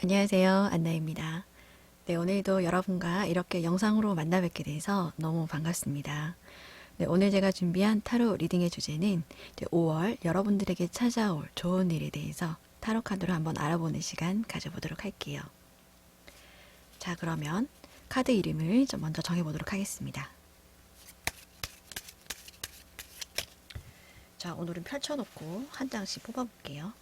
안녕하세요. 안나입니다. 네, 오늘도 여러분과 이렇게 영상으로 만나 뵙게 돼서 너무 반갑습니다. 네, 오늘 제가 준비한 타로 리딩의 주제는 5월 여러분들에게 찾아올 좋은 일에 대해서 타로 카드로 한번 알아보는 시간 가져보도록 할게요. 자, 그러면 카드 이름을 좀 먼저 정해보도록 하겠습니다. 자, 오늘은 펼쳐놓고 한 장씩 뽑아볼게요.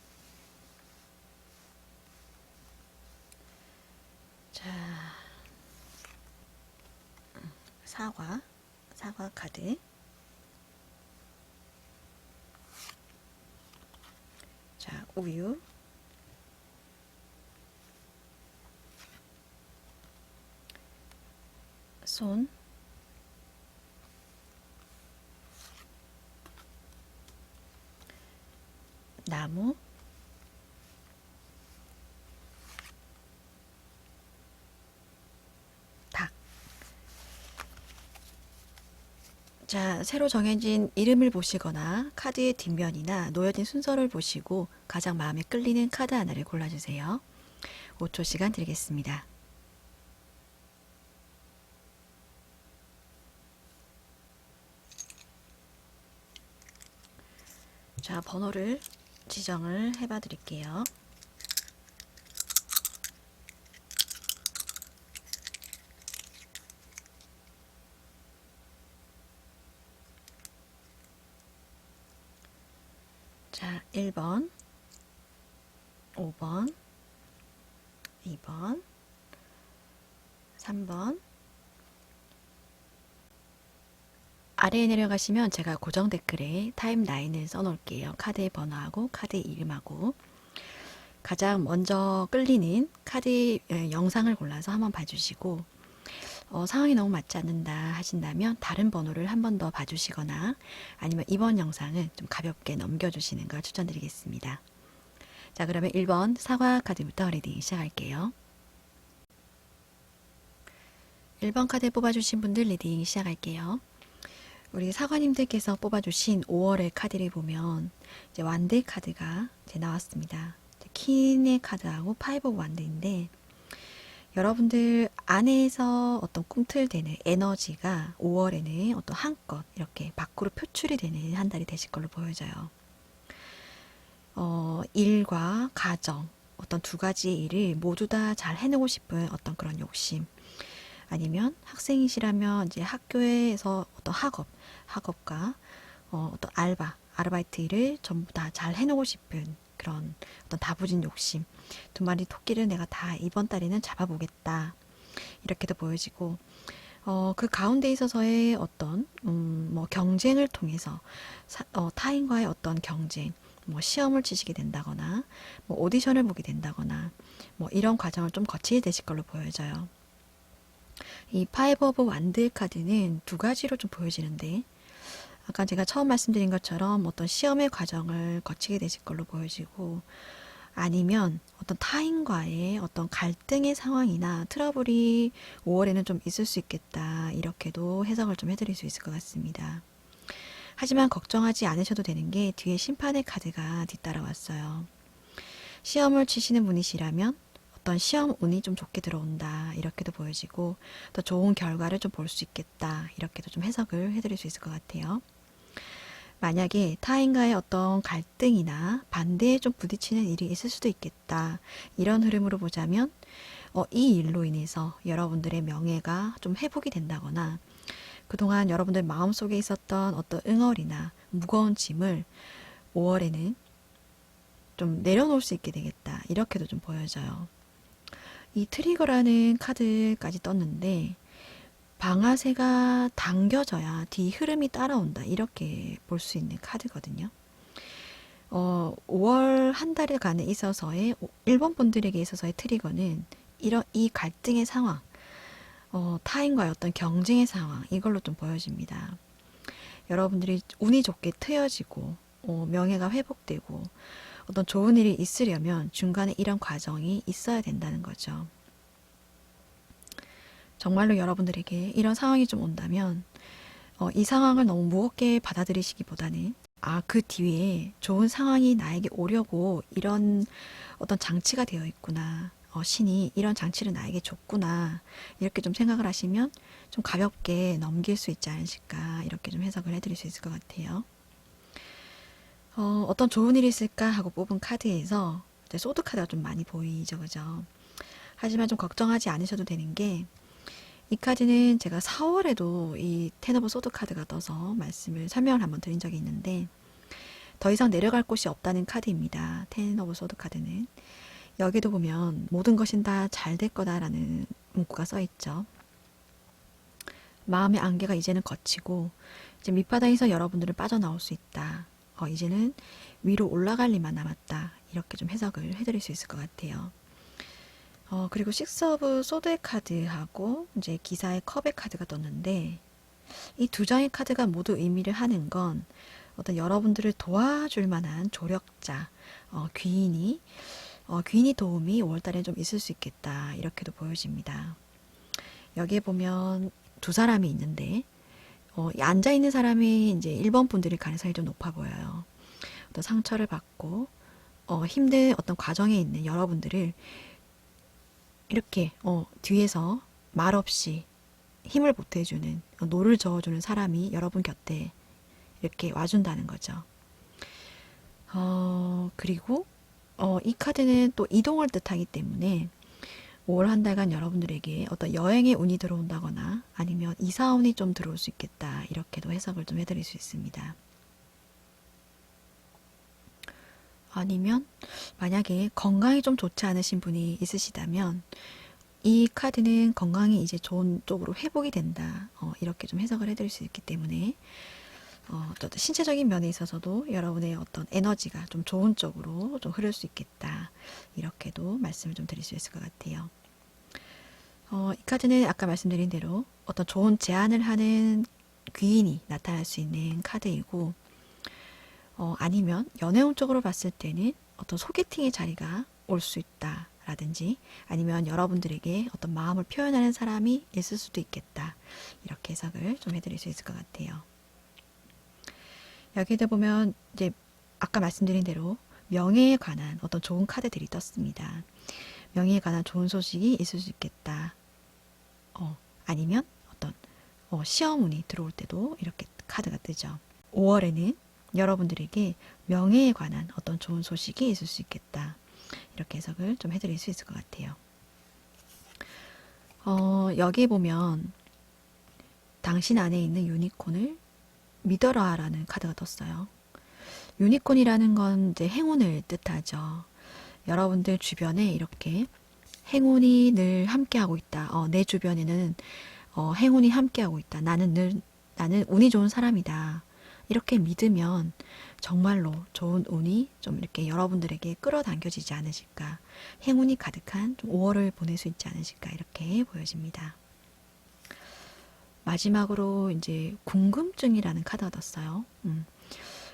자, 사과 카드. 자, 우유. 손. 나무. 닭. 자, 새로 정해진 이름을 보시거나 카드의 뒷면이나 놓여진 순서를 보시고 가장 마음에 끌리는 카드 하나를 골라주세요. 5초 시간 드리겠습니다. 자, 번호를 지정을 해봐 드릴게요. 자, 1번, 5번, 2번, 3번. 아래에 내려가시면 제가 고정 댓글에 타임라인을 써놓을게요. 카드의 번호하고 카드의 이름하고 가장 먼저 끌리는 카드 영상을 골라서 한번 봐주시고 상황이 너무 맞지 않는다 하신다면 다른 번호를 한 번 더 봐주시거나 아니면 이번 영상은 좀 가볍게 넘겨주시는 걸 추천드리겠습니다. 자, 그러면 1번 사과 카드부터 리딩 시작할게요. 1번 카드 뽑아주신 분들 리딩 시작할게요. 우리 사관님들께서 뽑아주신 5월의 카드를 보면 이제 완드 카드가 이제 나왔습니다. 퀸의 카드하고 파이브 오브 완드인데 여러분들 안에서 어떤 꿈틀대는 에너지가 5월에는 어떤 한껏 이렇게 밖으로 표출이 되는 한 달이 되실 걸로 보여져요. 일과 가정, 어떤 두 가지 일을 모두 다 잘 해내고 싶은 어떤 그런 욕심. 아니면 학생이시라면 이제 학교에서 어떤 학업과 어떤 아르바이트 일을 전부 다 잘 해내고 싶은 그런 어떤 다부진 욕심. 두 마리 토끼를 내가 다 이번 달에는 잡아보겠다. 이렇게도 보여지고, 그 가운데 있어서의 어떤, 뭐 경쟁을 통해서 타인과의 어떤 경쟁, 뭐 시험을 치시게 된다거나, 뭐 오디션을 보게 된다거나, 뭐 이런 과정을 좀 거치게 되실 걸로 보여져요. 이 파이브 오브 완드 카드는 두 가지로 좀 보여지는데 아까 제가 처음 말씀드린 것처럼 어떤 시험의 과정을 거치게 되실 걸로 보여지고 아니면 어떤 타인과의 어떤 갈등의 상황이나 트러블이 5월에는 좀 있을 수 있겠다 이렇게도 해석을 좀 해드릴 수 있을 것 같습니다. 하지만 걱정하지 않으셔도 되는 게 뒤에 심판의 카드가 뒤따라왔어요. 시험을 치시는 분이시라면 어떤 시험 운이 좀 좋게 들어온다 이렇게도 보여지고 더 좋은 결과를 좀 볼 수 있겠다 이렇게도 좀 해석을 해드릴 수 있을 것 같아요. 만약에 타인과의 어떤 갈등이나 반대에 좀 부딪히는 일이 있을 수도 있겠다 이런 흐름으로 보자면 이 일로 인해서 여러분들의 명예가 좀 회복이 된다거나 그동안 여러분들 마음속에 있었던 어떤 응어리나 무거운 짐을 5월에는 좀 내려놓을 수 있게 되겠다 이렇게도 좀 보여져요. 이 트리거라는 카드까지 떴는데 방아쇠가 당겨져야 뒤 흐름이 따라온다 이렇게 볼 수 있는 카드거든요. 5월 한 달간에 있어서의 일본 분들에게 있어서의 트리거는 이 갈등의 상황, 타인과의 어떤 경쟁의 상황 이걸로 좀 보여집니다. 여러분들이 운이 좋게 트여지고 명예가 회복되고 어떤 좋은 일이 있으려면 중간에 이런 과정이 있어야 된다는 거죠. 정말로 여러분들에게 이런 상황이 좀 온다면 이 상황을 너무 무겁게 받아들이시기보다는 그 뒤에 좋은 상황이 나에게 오려고 이런 어떤 장치가 되어 있구나. 신이 이런 장치를 나에게 줬구나 이렇게 좀 생각을 하시면 좀 가볍게 넘길 수 있지 않으실까 이렇게 좀 해석을 해드릴 수 있을 것 같아요. 어떤 좋은 일이 있을까 하고 뽑은 카드에서 이제 소드 카드가 좀 많이 보이죠, 그죠? 하지만 좀 걱정하지 않으셔도 되는 게 이 카드는 제가 4월에도 이 텐 오브 소드 카드가 떠서 설명을 한번 드린 적이 있는데 더 이상 내려갈 곳이 없다는 카드입니다. 텐 오브 소드 카드는 여기도 보면 모든 것이 다 잘 될 거다라는 문구가 써 있죠. 마음의 안개가 이제는 걷히고 이제 밑바닥에서 여러분들은 빠져나올 수 있다. 이제는 위로 올라갈 일만 남았다. 이렇게 좀 해석을 해드릴 수 있을 것 같아요. 그리고 식스 오브 소드의 카드하고 이제 기사의 컵의 카드가 떴는데 이 두 장의 카드가 모두 의미를 하는 건 어떤 여러분들을 도와줄 만한 조력자, 귀인이 도움이 5월달에 좀 있을 수 있겠다. 이렇게도 보여집니다. 여기에 보면 두 사람이 있는데 앉아있는 사람이 이제 1번 분들일 가능성이 좀 높아 보여요. 어떤 상처를 받고 힘든 어떤 과정에 있는 여러분들을 이렇게 뒤에서 말없이 힘을 보태주는 노를 저어주는 사람이 여러분 곁에 이렇게 와준다는 거죠. 그리고 이 카드는 또 이동을 뜻하기 때문에 5월 한 달간 여러분들에게 어떤 여행의 운이 들어온다거나 아니면 이사운이 좀 들어올 수 있겠다. 이렇게도 해석을 좀 해드릴 수 있습니다. 아니면 만약에 건강이 좀 좋지 않으신 분이 있으시다면 이 카드는 건강이 이제 좋은 쪽으로 회복이 된다. 이렇게 좀 해석을 해드릴 수 있기 때문에 또 신체적인 면에 있어서도 여러분의 어떤 에너지가 좀 좋은 쪽으로 좀 흐를 수 있겠다. 이렇게도 말씀을 좀 드릴 수 있을 것 같아요. 이 카드는 아까 말씀드린 대로 어떤 좋은 제안을 하는 귀인이 나타날 수 있는 카드이고 아니면 연애운 쪽으로 봤을 때는 어떤 소개팅의 자리가 올 수 있다 라든지 아니면 여러분들에게 어떤 마음을 표현하는 사람이 있을 수도 있겠다 이렇게 해석을 좀 해드릴 수 있을 것 같아요. 여기다 보면 이제 아까 말씀드린 대로 명예에 관한 어떤 좋은 카드들이 떴습니다. 명예에 관한 좋은 소식이 있을 수 있겠다. 아니면 어떤 시험운이 들어올 때도 이렇게 카드가 뜨죠. 5월에는 여러분들에게 명예에 관한 어떤 좋은 소식이 있을 수 있겠다. 이렇게 해석을 좀 해드릴 수 있을 것 같아요. 여기에 보면 당신 안에 있는 유니콘을 믿어라 라는 카드가 떴어요. 유니콘이라는 건 이제 행운을 뜻하죠. 여러분들 주변에 이렇게 행운이 늘 함께하고 있다. 내 주변에는 행운이 함께하고 있다. 나는 운이 좋은 사람이다. 이렇게 믿으면 정말로 좋은 운이 좀 이렇게 여러분들에게 끌어당겨지지 않으실까. 행운이 가득한 좀 5월을 보낼 수 있지 않으실까. 이렇게 보여집니다. 마지막으로 이제 궁금증이라는 카드가 떴어요.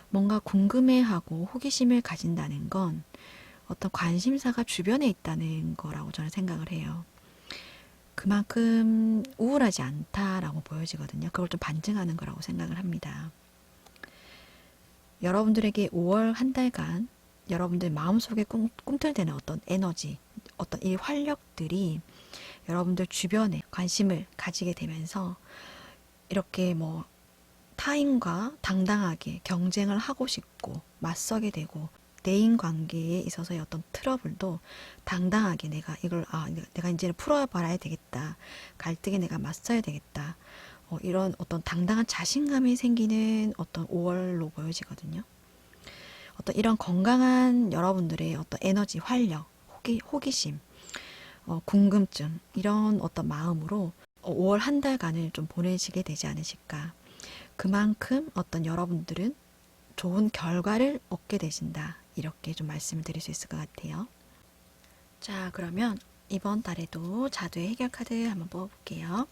뭔가 궁금해하고 호기심을 가진다는 건 어떤 관심사가 주변에 있다는 거라고 저는 생각을 해요. 그만큼 우울하지 않다라고 보여지거든요. 그걸 좀 반증하는 거라고 생각을 합니다. 여러분들에게 5월 한 달간 여러분들 마음속에 꿈틀대는 어떤 에너지, 어떤 이 활력들이 여러분들 주변에 관심을 가지게 되면서 이렇게 뭐 타인과 당당하게 경쟁을 하고 싶고 맞서게 되고 대인 관계에 있어서의 어떤 트러블도 당당하게 내가 내가 이제는 풀어봐야 되겠다. 갈등에 내가 맞서야 되겠다. 이런 어떤 당당한 자신감이 생기는 어떤 5월로 보여지거든요. 어떤 이런 건강한 여러분들의 어떤 에너지, 활력, 호기심, 궁금증 이런 어떤 마음으로 5월 한 달간을 좀 보내시게 되지 않으실까. 그만큼 어떤 여러분들은 좋은 결과를 얻게 되신다. 이렇게 좀 말씀을 드릴 수 있을 것 같아요. 자, 그러면 이번 달에도 자두의 해결 카드 한번 뽑아볼게요.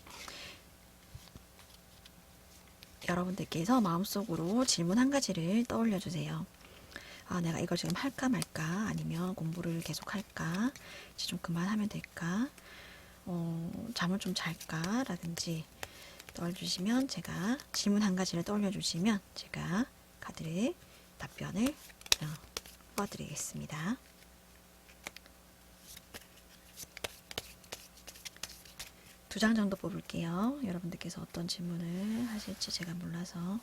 여러분들께서 마음속으로 질문 한 가지를 떠올려 주세요. 내가 이걸 지금 할까 말까 아니면 공부를 계속 할까 이제 좀 그만하면 될까 잠을 좀 잘까 라든지 떠올려주시면 제가 질문 한 가지를 떠올려주시면 제가 카드를 답변을 뽑아드리겠습니다. 두 장 정도 뽑을게요. 여러분들께서 어떤 질문을 하실지 제가 몰라서.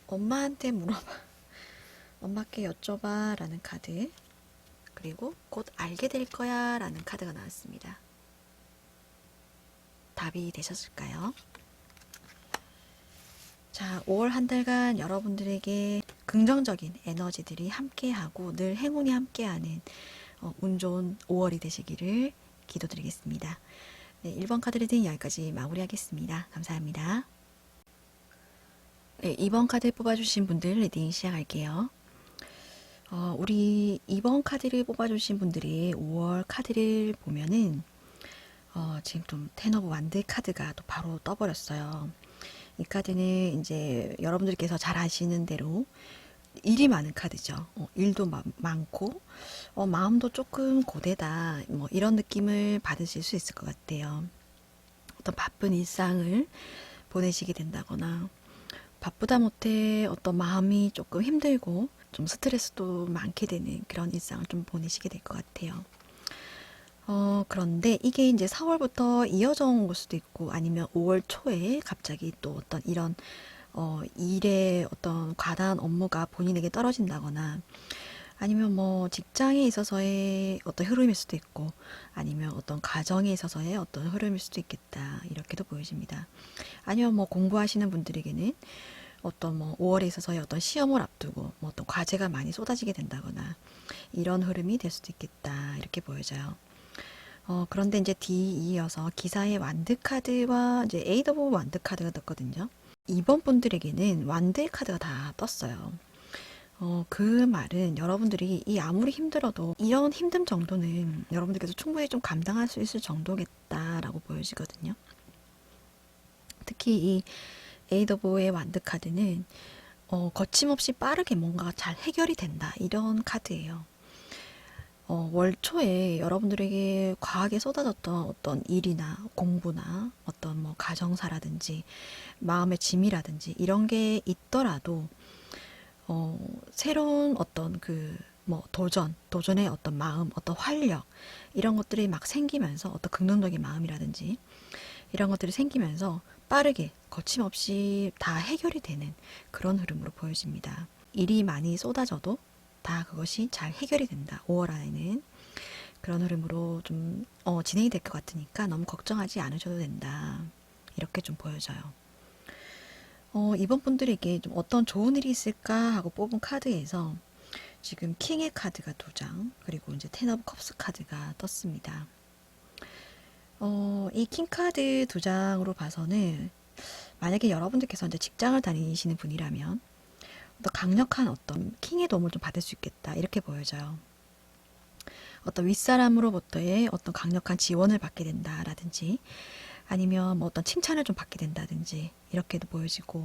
엄마한테 물어봐. 엄마께 여쭤봐 라는 카드, 그리고 곧 알게 될 거야 라는 카드가 나왔습니다. 답이 되셨을까요? 자, 5월 한 달간 여러분들에게 긍정적인 에너지들이 함께하고 늘 행운이 함께하는 운 좋은 5월이 되시기를 기도드리겠습니다. 네, 1번 카드 리딩 여기까지 마무리하겠습니다. 감사합니다. 네, 2번 카드 뽑아주신 분들 리딩 시작할게요. 우리 2번 카드를 뽑아주신 분들이 5월 카드를 보면은 지금 좀 텐 오브 완드 카드가 또 바로 떠버렸어요. 이 카드는 이제 여러분들께서 잘 아시는 대로 일이 많은 카드죠. 일도 많고 마음도 조금 고되다, 뭐 이런 느낌을 받으실 수 있을 것 같아요. 어떤 바쁜 일상을 보내시게 된다거나, 바쁘다 못해 어떤 마음이 조금 힘들고 좀 스트레스도 많게 되는 그런 일상을 좀 보내시게 될 것 같아요. 그런데 이게 이제 4월부터 이어져 온 걸 수도 있고, 아니면 5월 초에 갑자기 또 어떤 이런 일의 어떤 과다한 업무가 본인에게 떨어진다거나, 아니면 뭐 직장에 있어서의 어떤 흐름일 수도 있고, 아니면 어떤 가정에 있어서의 어떤 흐름일 수도 있겠다, 이렇게도 보여집니다. 아니면 뭐 공부하시는 분들에게는 어떤 뭐 5월에 있어서의 어떤 시험을 앞두고 뭐 어떤 과제가 많이 쏟아지게 된다거나, 이런 흐름이 될 수도 있겠다, 이렇게 보여져요. 그런데 이제 이어서 기사의 완드 카드와 이제 에이드 오브 완드 카드가 떴거든요. 이번 분들에게는 완드의 카드가 다 떴어요. 그 말은 여러분들이 이 아무리 힘들어도 이런 힘듦 정도는 여러분들께서 충분히 좀 감당할 수 있을 정도겠다라고 보여지거든요. 특히 이 에이드 오브의 완드 카드는 거침없이 빠르게 뭔가 잘 해결이 된다, 이런 카드예요. 월 초에 여러분들에게 과하게 쏟아졌던 어떤 일이나 공부나 어떤 뭐 가정사라든지 마음의 짐이라든지 이런 게 있더라도 새로운 어떤 뭐 도전의 어떤 마음, 어떤 활력, 이런 것들이 막 생기면서, 어떤 긍정적인 마음이라든지 이런 것들이 생기면서 빠르게 거침없이 다 해결이 되는 그런 흐름으로 보여집니다. 일이 많이 쏟아져도 다 그것이 잘 해결이 된다, 5월 안에는. 그런 흐름으로 좀 진행이 될 것 같으니까 너무 걱정하지 않으셔도 된다, 이렇게 좀 보여져요. 이번 분들에게 좀 어떤 좋은 일이 있을까 하고 뽑은 카드에서 지금 킹의 카드가 2장, 그리고 이제 텐 오브 컵스 카드가 떴습니다. 이 킹 카드 2장으로 봐서는, 만약에 여러분들께서 이제 직장을 다니시는 분이라면 또 강력한 어떤 킹의 도움을 좀 받을 수 있겠다, 이렇게 보여져요. 어떤 윗사람으로부터의 어떤 강력한 지원을 받게 된다라든지, 아니면 뭐 어떤 칭찬을 좀 받게 된다든지, 이렇게도 보여지고,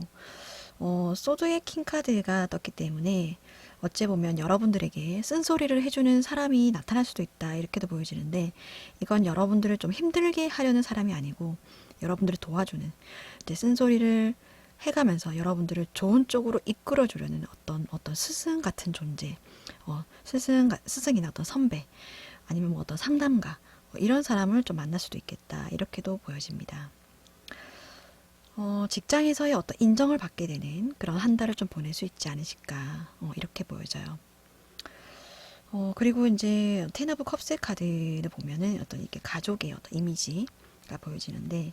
소드의 킹 카드가 떴기 때문에 어찌 보면 여러분들에게 쓴소리를 해주는 사람이 나타날 수도 있다, 이렇게도 보여지는데, 이건 여러분들을 좀 힘들게 하려는 사람이 아니고 여러분들을 도와주는, 이제 쓴소리를 해가면서 여러분들을 좋은 쪽으로 이끌어 주려는 어떤 스승 같은 존재, 스승이나 어떤 선배, 아니면 뭐 어떤 상담가, 이런 사람을 좀 만날 수도 있겠다, 이렇게도 보여집니다. 직장에서의 어떤 인정을 받게 되는 그런 한 달을 좀 보낼 수 있지 않으실까, 이렇게 보여져요. 그리고 이제 텐 오브 컵스 카드를 보면은 어떤 이렇게 가족의 어떤 이미지가 보여지는데,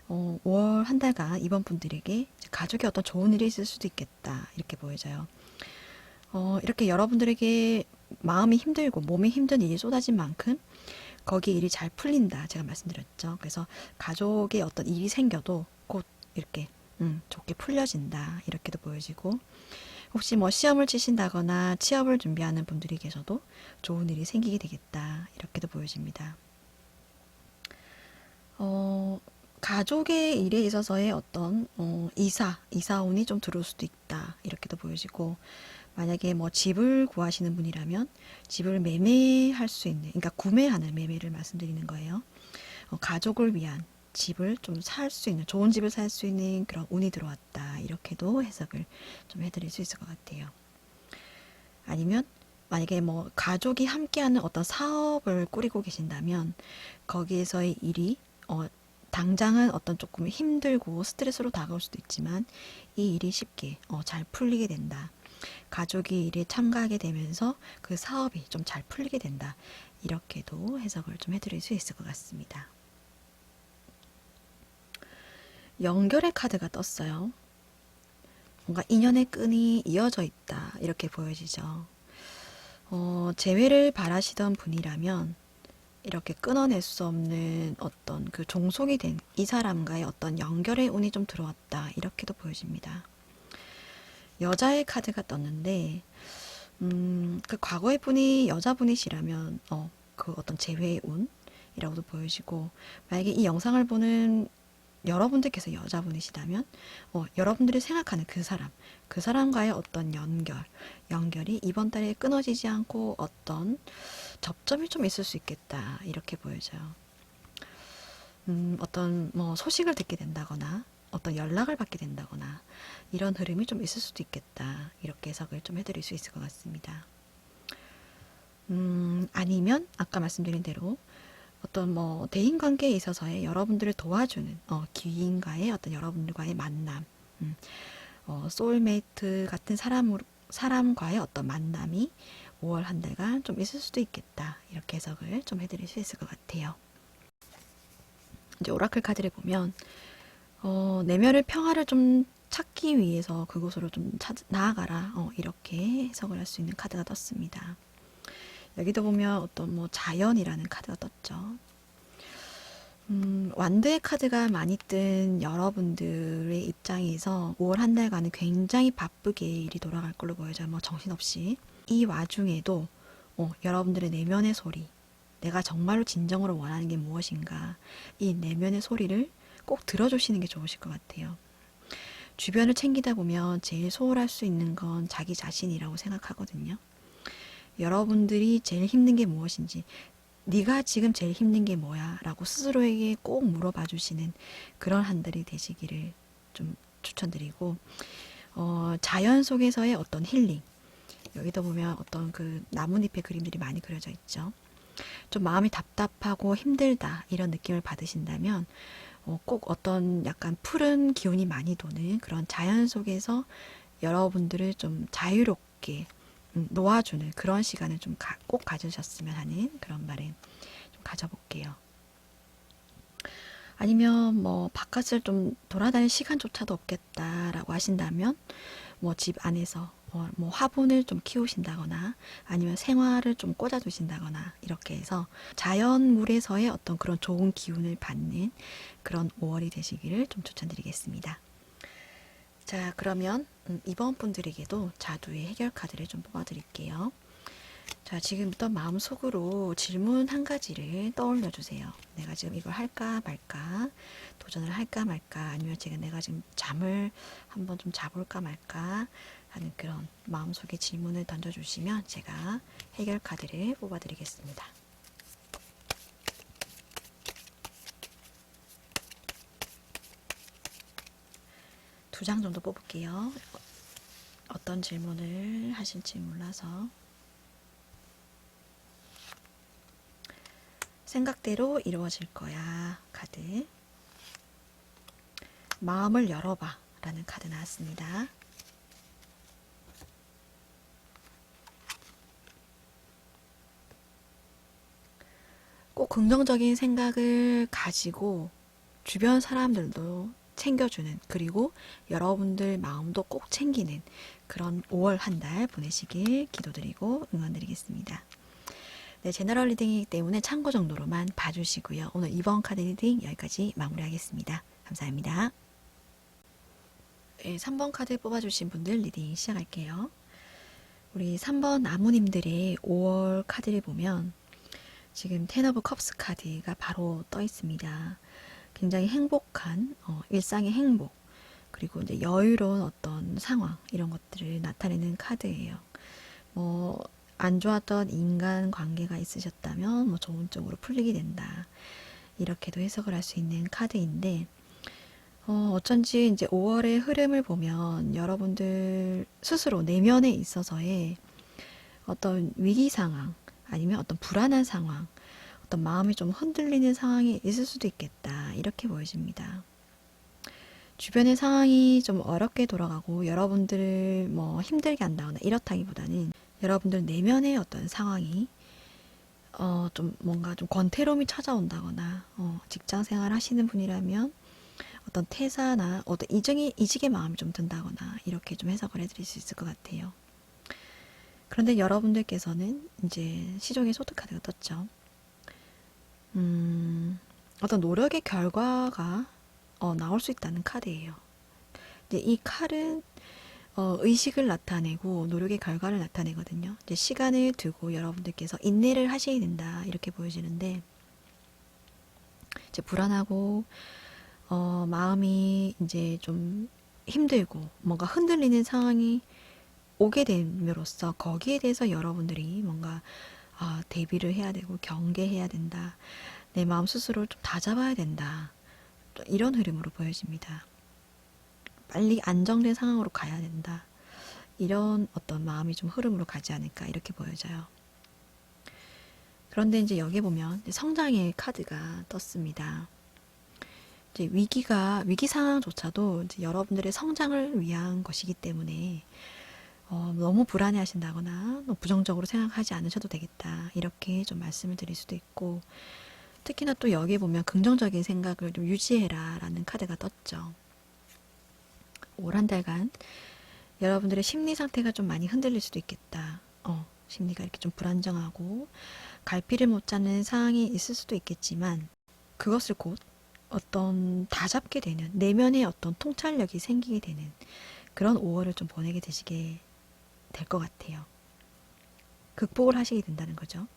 5월 한 달간 이번 분들에게 가족의 어떤 좋은 일이 있을 수도 있겠다, 이렇게 보여져요. 이렇게 여러분들에게 마음이 힘들고 몸이 힘든 일이 쏟아진 만큼 거기에 일이 잘 풀린다, 제가 말씀드렸죠. 그래서 가족의 어떤 일이 생겨도 곧 이렇게 좋게 풀려진다, 이렇게도 보여지고, 혹시 뭐 시험을 치신다거나 취업을 준비하는 분들이 계셔도 좋은 일이 생기게 되겠다, 이렇게도 보여집니다. 가족의 일에 있어서의 어떤 이사운이 좀 들어올 수도 있다, 이렇게도 보여지고, 만약에 뭐 집을 구하시는 분이라면 집을 매매할 수 있는, 그러니까 구매하는 매매를 말씀드리는 거예요. 가족을 위한 집을 좀 살 수 있는, 좋은 집을 살 수 있는 그런 운이 들어왔다, 이렇게도 해석을 좀 해드릴 수 있을 것 같아요. 아니면 만약에 뭐 가족이 함께하는 어떤 사업을 꾸리고 계신다면 거기에서의 일이 당장은 어떤 조금 힘들고 스트레스로 다가올 수도 있지만 이 일이 쉽게 잘 풀리게 된다. 가족이 일에 참가하게 되면서 그 사업이 좀 잘 풀리게 된다. 이렇게도 해석을 좀 해드릴 수 있을 것 같습니다. 연결의 카드가 떴어요. 뭔가 인연의 끈이 이어져 있다. 이렇게 보여지죠. 재회를 바라시던 분이라면 이렇게 끊어낼 수 없는 어떤 그 종속이 된 이 사람과의 어떤 연결의 운이 좀 들어왔다. 이렇게도 보여집니다. 여자의 카드가 떴는데 그 과거의 분이 여자분이시라면 그 어떤 재회의 운이라고도 보여지고, 만약에 이 영상을 보는 여러분들께서 여자분이시다면 여러분들이 생각하는 그 사람과의 어떤 연결이 이번 달에 끊어지지 않고 어떤 접점이 좀 있을 수 있겠다. 이렇게 보여져요. 어떤 뭐 소식을 듣게 된다거나 어떤 연락을 받게 된다거나 이런 흐름이 좀 있을 수도 있겠다. 이렇게 해석을 좀 해드릴 수 있을 것 같습니다. 아니면 아까 말씀드린 대로 어떤 뭐 대인 관계에 있어서의 여러분들을 도와주는 귀인과의 어떤 여러분들과의 만남, 소울메이트 같은 사람과의 어떤 만남이 5월 한 달간 좀 있을 수도 있겠다. 이렇게 해석을 좀 해드릴 수 있을 것 같아요. 이제 오라클 카드를 보면 내면의 평화를 좀 찾기 위해서 그곳으로 좀 나아가라. 이렇게 해석을 할 수 있는 카드가 떴습니다. 여기도 보면 어떤 뭐 자연이라는 카드가 떴죠. 완드의 카드가 많이 뜬 여러분들의 입장에서 5월 한 달간은 굉장히 바쁘게 일이 돌아갈 걸로 보여져요. 뭐 정신없이. 이 와중에도 여러분들의 내면의 소리, 내가 정말로 진정으로 원하는 게 무엇인가, 이 내면의 소리를 꼭 들어주시는 게 좋으실 것 같아요. 주변을 챙기다 보면 제일 소홀할 수 있는 건 자기 자신이라고 생각하거든요. 여러분들이 제일 힘든 게 무엇인지, 네가 지금 제일 힘든 게 뭐야? 라고 스스로에게 꼭 물어봐 주시는 그런 한 달이 되시기를 좀 추천드리고, 자연 속에서의 어떤 힐링, 여기도 보면 어떤 그 나뭇잎의 그림들이 많이 그려져 있죠. 좀 마음이 답답하고 힘들다 이런 느낌을 받으신다면 꼭 어떤 약간 푸른 기운이 많이 도는 그런 자연 속에서 여러분들을 좀 자유롭게 놓아주는 그런 시간을 좀 꼭 가지셨으면 하는 그런 바람 좀 가져볼게요. 아니면 뭐 바깥을 좀 돌아다닐 시간조차도 없겠다라고 하신다면 뭐 집 안에서 뭐 화분을 좀 키우신다거나 아니면 생화를 좀 꽂아 두신다거나 이렇게 해서 자연물에서의 어떤 그런 좋은 기운을 받는 그런 5월이 되시기를 좀 추천드리겠습니다. 자, 그러면 이번 분들에게도 자두의 해결 카드를 좀 뽑아 드릴게요. 자, 지금부터 마음속으로 질문 한 가지를 떠올려 주세요. 내가 지금 이걸 할까 말까, 도전을 할까 말까, 아니면 내가 지금 잠을 한번 좀 자볼까 말까 하는 그런 마음속에 질문을 던져주시면 제가 해결 카드를 뽑아 드리겠습니다. 두 장 정도 뽑을게요. 어떤 질문을 하실지 몰라서. 생각대로 이루어질 거야 카드. 마음을 열어봐 라는 카드 나왔습니다. 꼭 긍정적인 생각을 가지고 주변 사람들도 챙겨주는, 그리고 여러분들 마음도 꼭 챙기는 그런 5월 한 달 보내시길 기도드리고 응원드리겠습니다. 네, 제너럴 리딩이기 때문에 참고 정도로만 봐주시고요. 오늘 이번 카드 리딩 여기까지 마무리하겠습니다. 감사합니다. 네, 3번 카드 뽑아주신 분들 리딩 시작할게요. 우리 3번 나무님들의 5월 카드를 보면 지금 텐 오브 컵스 카드가 바로 떠 있습니다. 굉장히 행복한 일상의 행복, 그리고 이제 여유로운 어떤 상황, 이런 것들을 나타내는 카드예요. 뭐 안 좋았던 인간 관계가 있으셨다면 뭐 좋은 쪽으로 풀리게 된다, 이렇게도 해석을 할 수 있는 카드인데, 어쩐지 이제 5월의 흐름을 보면 여러분들 스스로 내면에 있어서의 어떤 위기 상황, 아니면 어떤 불안한 상황, 어떤 마음이 좀 흔들리는 상황이 있을 수도 있겠다. 이렇게 보여집니다. 주변의 상황이 좀 어렵게 돌아가고 여러분들을 뭐 힘들게 한다거나 이렇다기보다는 여러분들 내면의 어떤 상황이 좀 뭔가 좀 권태로움이 찾아온다거나 직장 생활 하시는 분이라면 어떤 퇴사나 어떤 이직의 마음이 좀 든다거나 이렇게 좀 해석을 해드릴 수 있을 것 같아요. 그런데 여러분들께서는 이제 시종의 소드 카드가 떴죠. 어떤 노력의 결과가 나올 수 있다는 카드예요. 이제 이 칼은 의식을 나타내고 노력의 결과를 나타내거든요. 이제 시간을 두고 여러분들께서 인내를 하셔야 된다 이렇게 보여지는데, 이제 불안하고 마음이 이제 좀 힘들고 뭔가 흔들리는 상황이 오게 됨으로써 거기에 대해서 여러분들이 뭔가 대비를 해야 되고 경계해야 된다. 내 마음 스스로를 좀 다잡아야 된다. 이런 흐름으로 보여집니다. 빨리 안정된 상황으로 가야 된다. 이런 어떤 마음이 좀 흐름으로 가지 않을까 이렇게 보여져요. 그런데 이제 여기 보면 성장의 카드가 떴습니다. 이제 위기 상황조차도 이제 여러분들의 성장을 위한 것이기 때문에 너무 불안해 하신다거나 부정적으로 생각하지 않으셔도 되겠다. 이렇게 좀 말씀을 드릴 수도 있고, 특히나 또 여기 보면 긍정적인 생각을 좀 유지해라 라는 카드가 떴죠. 올 한 달간 여러분들의 심리 상태가 좀 많이 흔들릴 수도 있겠다. 심리가 이렇게 좀 불안정하고 갈피를 못 잡는 상황이 있을 수도 있겠지만, 그것을 곧 어떤 다잡게 되는 내면의 어떤 통찰력이 생기게 되는 그런 5월을 좀 보내게 되시게 될 것 같아요. 극복을 하시게 된다는 거죠.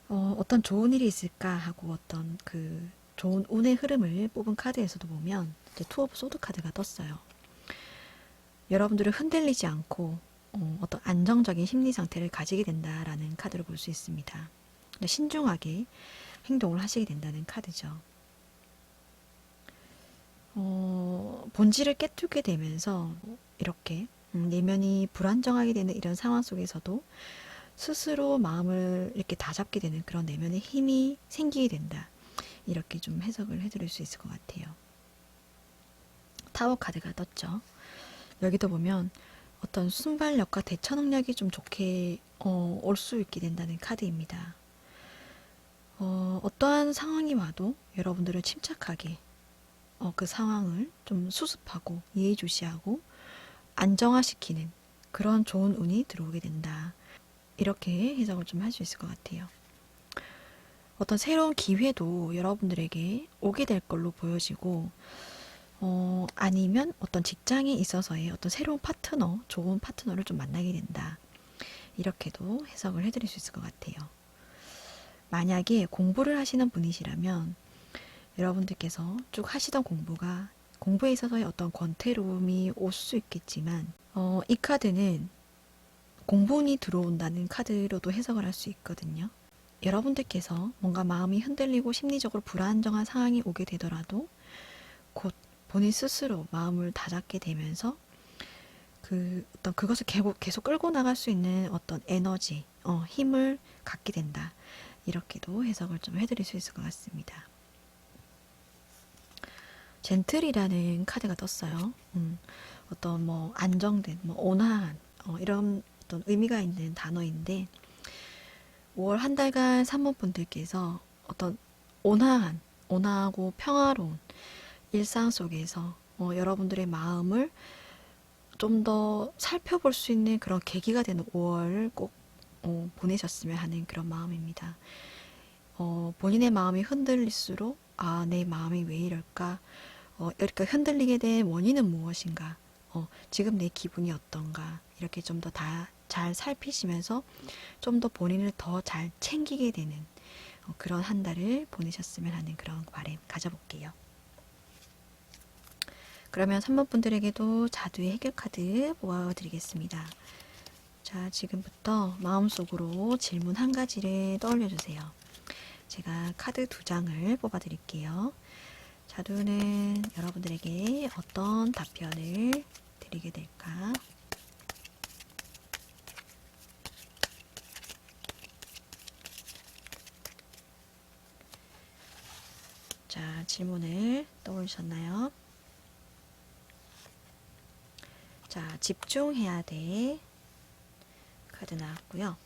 어떤 좋은 일이 있을까 하고 어떤 그 좋은 운의 흐름을 뽑은 카드에서도 보면 이제 투 오브 소드 카드가 떴어요. 여러분들을 흔들리지 않고 어떤 안정적인 심리 상태를 가지게 된다라는 카드를 볼 수 있습니다. 신중하게 행동을 하시게 된다는 카드죠. 본질을 깨뚫게 되면서 이렇게 내면이 불안정하게 되는 이런 상황 속에서도 스스로 마음을 이렇게 다잡게 되는 그런 내면의 힘이 생기게 된다. 이렇게 좀 해석을 해드릴 수 있을 것 같아요. 타워 카드가 떴죠. 여기도 보면 어떤 순발력과 대처 능력이 좀 좋게 올 수 있게 된다는 카드입니다. 어떠한 상황이 와도 여러분들을 침착하게 그 상황을 좀 수습하고 예의주시하고 안정화시키는 그런 좋은 운이 들어오게 된다. 이렇게 해석을 좀 할 수 있을 것 같아요. 어떤 새로운 기회도 여러분들에게 오게 될 걸로 보여지고, 아니면 어떤 직장에 있어서의 어떤 새로운 파트너, 좋은 파트너를 좀 만나게 된다. 이렇게도 해석을 해드릴 수 있을 것 같아요. 만약에 공부를 하시는 분이시라면 여러분들께서 쭉 하시던 공부에 있어서의 어떤 권태로움이 올 수 있겠지만, 이 카드는 공분이 들어온다는 카드로도 해석을 할 수 있거든요. 여러분들께서 뭔가 마음이 흔들리고 심리적으로 불안정한 상황이 오게 되더라도 곧 본인 스스로 마음을 다잡게 되면서 그것을 계속 끌고 나갈 수 있는 어떤 에너지, 힘을 갖게 된다. 이렇게도 해석을 좀 해드릴 수 있을 것 같습니다. 젠틀이라는 카드가 떴어요. 어떤 뭐 안정된, 뭐 온화한 이런 어떤 의미가 있는 단어인데, 5월 한 달간 산모분들께서 어떤 온화하고 평화로운 일상 속에서 여러분들의 마음을 좀 더 살펴볼 수 있는 그런 계기가 되는 5월을 꼭 보내셨으면 하는 그런 마음입니다. 본인의 마음이 흔들릴수록 내 마음이 왜 이럴까? 이렇게 흔들리게 된 원인은 무엇인가? 지금 내 기분이 어떤가? 이렇게 좀 더 잘 살피시면서 좀 더 본인을 더 잘 챙기게 되는 그런 한 달을 보내셨으면 하는 그런 바람 가져볼게요. 그러면 3번 분들에게도 자두의 해결 카드 뽑아드리겠습니다. 자, 지금부터 마음속으로 질문 한 가지를 떠올려 주세요. 제가 카드 2장을 뽑아드릴게요. 자두는 여러분들에게 어떤 답변을 드리게 될까? 자, 질문을 떠올리셨나요? 자, 집중해야 돼. 카드 나왔고요.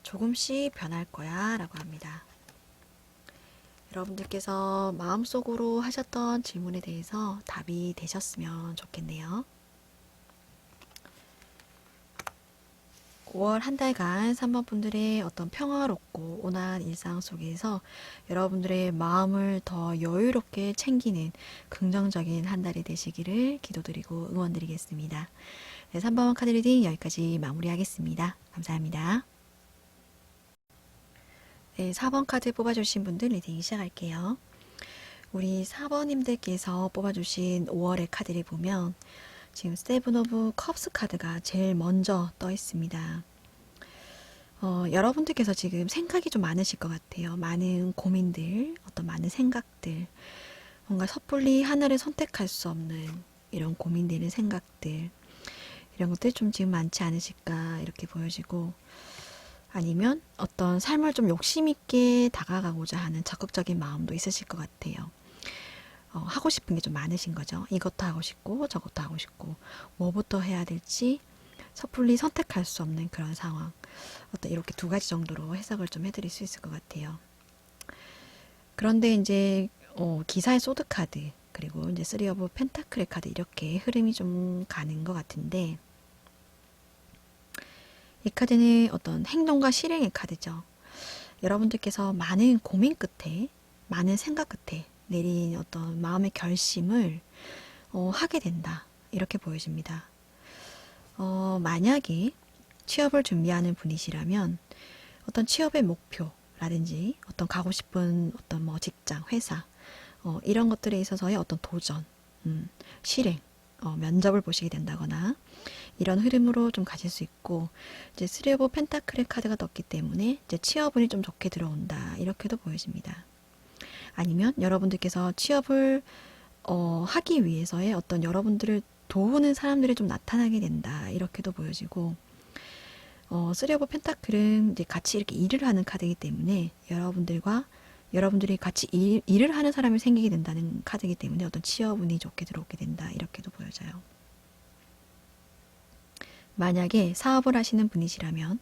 조금씩 변할 거야 라고 합니다. 여러분들께서 마음속으로 하셨던 질문에 대해서 답이 되셨으면 좋겠네요. 5월 한 달간 3번 분들의 어떤 평화롭고 온화한 일상 속에서 여러분들의 마음을 더 여유롭게 챙기는 긍정적인 한 달이 되시기를 기도드리고 응원드리겠습니다. 네, 3번 카드 리딩 여기까지 마무리하겠습니다. 감사합니다. 네, 4번 카드 뽑아주신 분들 리딩 시작할게요. 우리 4번님들께서 뽑아주신 5월의 카드를 보면 지금 세븐 오브 컵스 카드가 제일 먼저 떠 있습니다. 여러분들께서 지금 생각이 좀 많으실 것 같아요. 많은 고민들, 어떤 많은 생각들, 뭔가 섣불리 하나를 선택할 수 없는 이런 고민되는 생각들, 이런 것들이 좀 지금 많지 않으실까 이렇게 보여지고, 아니면 어떤 삶을 좀 욕심 있게 다가가고자 하는 적극적인 마음도 있으실 것 같아요. 하고 싶은 게 좀 많으신 거죠. 이것도 하고 싶고 저것도 하고 싶고 뭐부터 해야 될지 섣불리 선택할 수 없는 그런 상황. 어떤 이렇게 두 가지 정도로 해석을 좀 해드릴 수 있을 것 같아요. 그런데 이제 기사의 소드 카드 그리고 이제 3 오브 펜타클의 카드 이렇게 흐름이 좀 가는 것 같은데 이 카드는 어떤 행동과 실행의 카드죠. 여러분들께서 많은 고민 끝에 많은 생각 끝에 내린 어떤 마음의 결심을 하게 된다. 이렇게 보여집니다. 만약에 취업을 준비하는 분이시라면 어떤 취업의 목표라든지 어떤 가고 싶은 어떤 뭐 직장, 회사 이런 것들에 있어서의 어떤 도전, 실행, 면접을 보시게 된다거나 이런 흐름으로 좀 가실 수 있고 이제 3 오브 펜타클의 카드가 떴기 때문에 이제 취업운이 좀 좋게 들어온다. 이렇게도 보여집니다. 아니면 여러분들께서 취업을 하기 위해서의 어떤 여러분들을 도우는 사람들이 좀 나타나게 된다. 이렇게도 보여지고 3 오브 펜타클은 이제 같이 이렇게 일을 하는 카드이기 때문에 여러분들이 같이 일을 하는 사람이 생기게 된다는 카드이기 때문에 어떤 취업운이 좋게 들어오게 된다. 이렇게도 보여져요. 만약에 사업을 하시는 분이시라면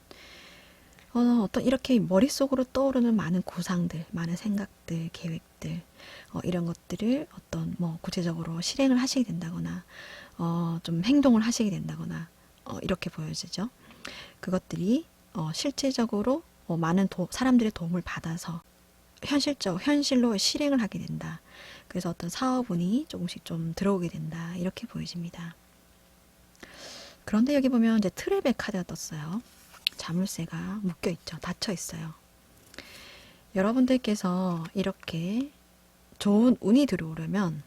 어떤 이렇게 머릿속으로 떠오르는 많은 구상들, 많은 생각들, 계획들 이런 것들을 어떤 뭐 구체적으로 실행을 하시게 된다거나 좀 행동을 하시게 된다거나 이렇게 보여지죠. 그것들이 실질적으로 많은 사람들의 도움을 받아서 현실로 실행을 하게 된다. 그래서 어떤 사업운이 조금씩 좀 들어오게 된다. 이렇게 보여집니다. 그런데 여기 보면 이제 트랩의 카드가 떴어요. 자물쇠가 묶여 있죠. 닫혀 있어요. 여러분들께서 이렇게 좋은 운이 들어오려면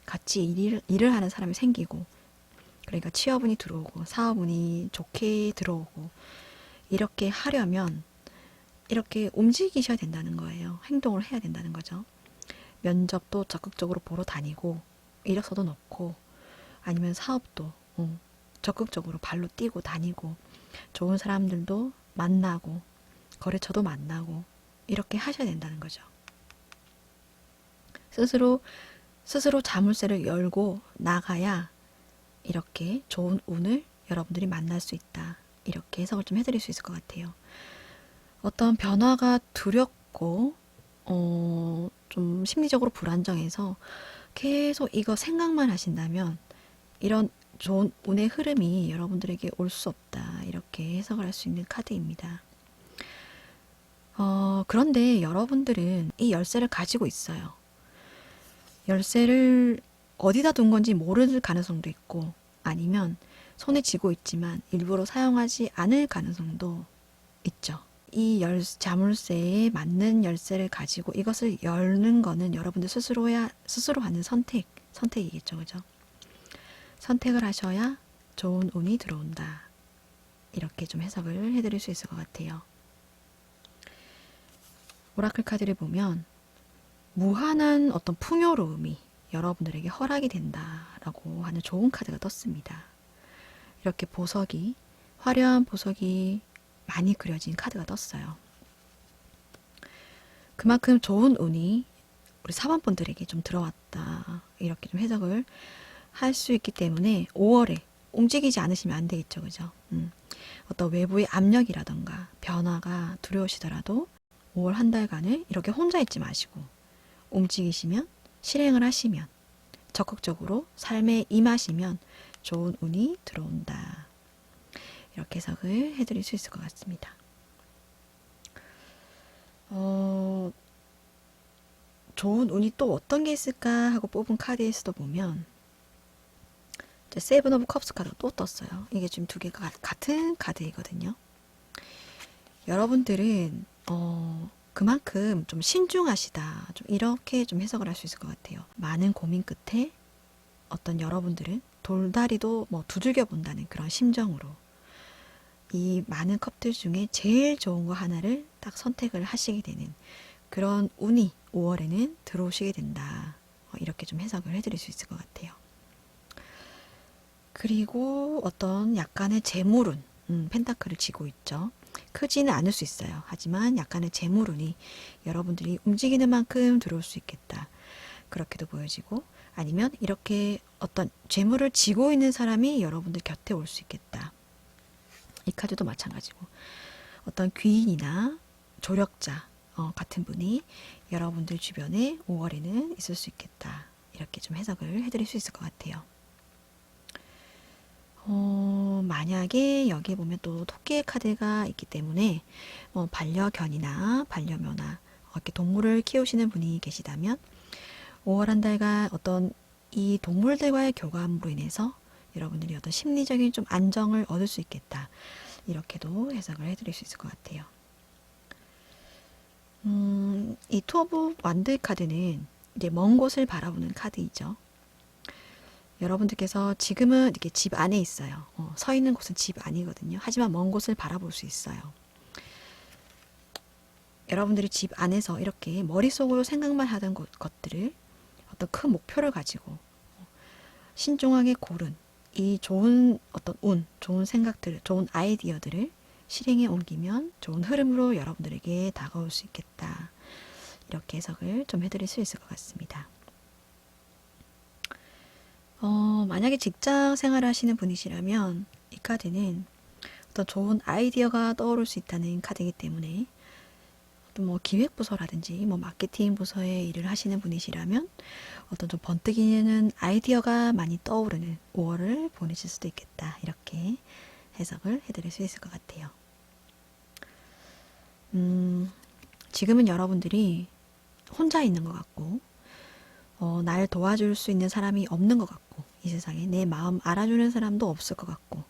같이 일을 하는 사람이 생기고 그러니까 취업운이 들어오고 사업운이 좋게 들어오고 이렇게 하려면 이렇게 움직이셔야 된다는 거예요. 행동을 해야 된다는 거죠. 면접도 적극적으로 보러 다니고 이력서도 넣고 아니면 사업도 적극적으로 발로 뛰고 다니고 좋은 사람들도 만나고 거래처도 만나고 이렇게 하셔야 된다는 거죠. 스스로 자물쇠를 열고 나가야 이렇게 좋은 운을 여러분들이 만날 수 있다. 이렇게 해석을 좀 해드릴 수 있을 것 같아요. 어떤 변화가 두렵고 좀 심리적으로 불안정해서 계속 이거 생각만 하신다면 이런 좋은 운의 흐름이 여러분들에게 올 수 없다. 이렇게 해석을 할 수 있는 카드입니다. 그런데 여러분들은 이 열쇠를 가지고 있어요. 열쇠를 어디다 둔 건지 모를 가능성도 있고 아니면 손에 쥐고 있지만 일부러 사용하지 않을 가능성도 있죠. 이 자물쇠에 맞는 열쇠를 가지고 이것을 열는 거는 여러분들 스스로 하는 선택이겠죠. 그죠? 선택을 하셔야 좋은 운이 들어온다. 이렇게 좀 해석을 해드릴 수 있을 것 같아요. 오라클 카드를 보면 무한한 어떤 풍요로움이 여러분들에게 허락이 된다라고 하는 좋은 카드가 떴습니다. 이렇게 화려한 보석이 많이 그려진 카드가 떴어요. 그만큼 좋은 운이 우리 사원분들에게 좀 들어왔다. 이렇게 좀 해석을 할 수 있기 때문에 5월에 움직이지 않으시면 안 되겠죠. 그죠? 어떤 외부의 압력이라던가 변화가 두려우시더라도 5월 한 달간을 이렇게 혼자 있지 마시고 움직이시면, 실행을 하시면, 적극적으로 삶에 임하시면 좋은 운이 들어온다. 이렇게 해석을 해드릴 수 있을 것 같습니다. 좋은 운이 또 어떤 게 있을까 하고 뽑은 카드에서도 보면 세븐 오브 컵스 카드가 또 떴어요. 이게 지금 두 개가 같은 카드이거든요. 여러분들은 그만큼 좀 신중하시다. 좀 이렇게 좀 해석을 할 수 있을 것 같아요. 많은 고민 끝에 어떤 여러분들은 돌다리도 뭐 두들겨 본다는 그런 심정으로 이 많은 컵들 중에 제일 좋은 거 하나를 딱 선택을 하시게 되는 그런 운이 5월에는 들어오시게 된다. 이렇게 좀 해석을 해드릴 수 있을 것 같아요. 그리고 어떤 약간의 재물운, 펜타클을 쥐고 있죠. 크지는 않을 수 있어요. 하지만 약간의 재물운이 여러분들이 움직이는 만큼 들어올 수 있겠다. 그렇게도 보여지고, 아니면 이렇게 어떤 재물을 쥐고 있는 사람이 여러분들 곁에 올 수 있겠다. 이 카드도 마찬가지고, 어떤 귀인이나 조력자 같은 분이 여러분들 주변에 5월에는 있을 수 있겠다. 이렇게 좀 해석을 해드릴 수 있을 것 같아요. 만약에 여기에 보면 또 토끼의 카드가 있기 때문에 반려견이나 반려묘나 이렇게 동물을 키우시는 분이 계시다면 5월 한 달간 어떤 이 동물들과의 교감으로 인해서 여러분들이 어떤 심리적인 좀 안정을 얻을 수 있겠다. 이렇게도 해석을 해드릴 수 있을 것 같아요. 이 투 오브 완드 카드는 이제 먼 곳을 바라보는 카드이죠. 여러분들께서 지금은 이렇게 집 안에 있어요. 서 있는 곳은 집 아니거든요. 하지만 먼 곳을 바라볼 수 있어요. 여러분들이 집 안에서 이렇게 머릿속으로 생각만 하던 것들을 어떤 큰 목표를 가지고 신중하게 고른 이 좋은 어떤 운, 좋은 생각들, 좋은 아이디어들을 실행에 옮기면 좋은 흐름으로 여러분들에게 다가올 수 있겠다. 이렇게 해석을 좀 해드릴 수 있을 것 같습니다. 만약에 직장 생활을 하시는 분이시라면 이 카드는 어떤 좋은 아이디어가 떠오를 수 있다는 카드이기 때문에 또 뭐 기획부서라든지 뭐 마케팅 부서에 일을 하시는 분이시라면 어떤 좀 번뜩이는 아이디어가 많이 떠오르는 5월을 보내실 수도 있겠다. 이렇게 해석을 해드릴 수 있을 것 같아요. 지금은 여러분들이 혼자 있는 것 같고 날 도와줄 수 있는 사람이 없는 것 같고 이 세상에 내 마음 알아주는 사람도 없을 것 같고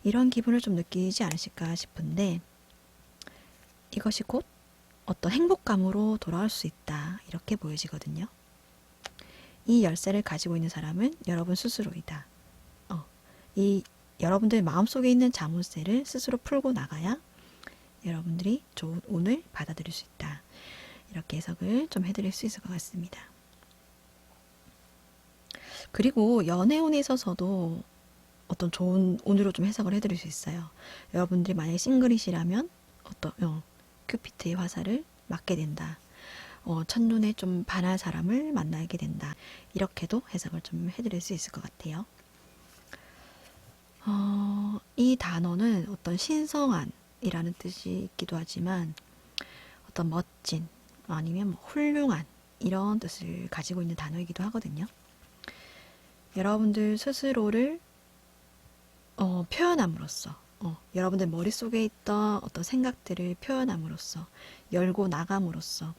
이런 기분을 좀 느끼지 않으실까 싶은데 이것이 곧 어떤 행복감으로 돌아올 수 있다. 이렇게 보여지거든요. 이 열쇠를 가지고 있는 사람은 여러분 스스로이다. 이 여러분들 마음속에 있는 자물쇠를 스스로 풀고 나가야 여러분들이 좋은 운을 받아들일 수 있다. 이렇게 해석을 좀 해드릴 수 있을 것 같습니다. 그리고 연애운에 있어서도 어떤 좋은 운으로 좀 해석을 해드릴 수 있어요. 여러분들이 만약에 싱글이시라면 어떤 큐피트의 화살을 맞게 된다. 첫눈에 좀 반할 사람을 만나게 된다. 이렇게도 해석을 좀 해드릴 수 있을 것 같아요. 이 단어는 어떤 신성한이라는 뜻이 있기도 하지만 어떤 멋진 아니면 뭐 훌륭한 이런 뜻을 가지고 있는 단어이기도 하거든요. 여러분들 스스로를 표현함으로써 여러분들 머릿속에 있던 어떤 생각들을 표현함으로써 열고 나감으로써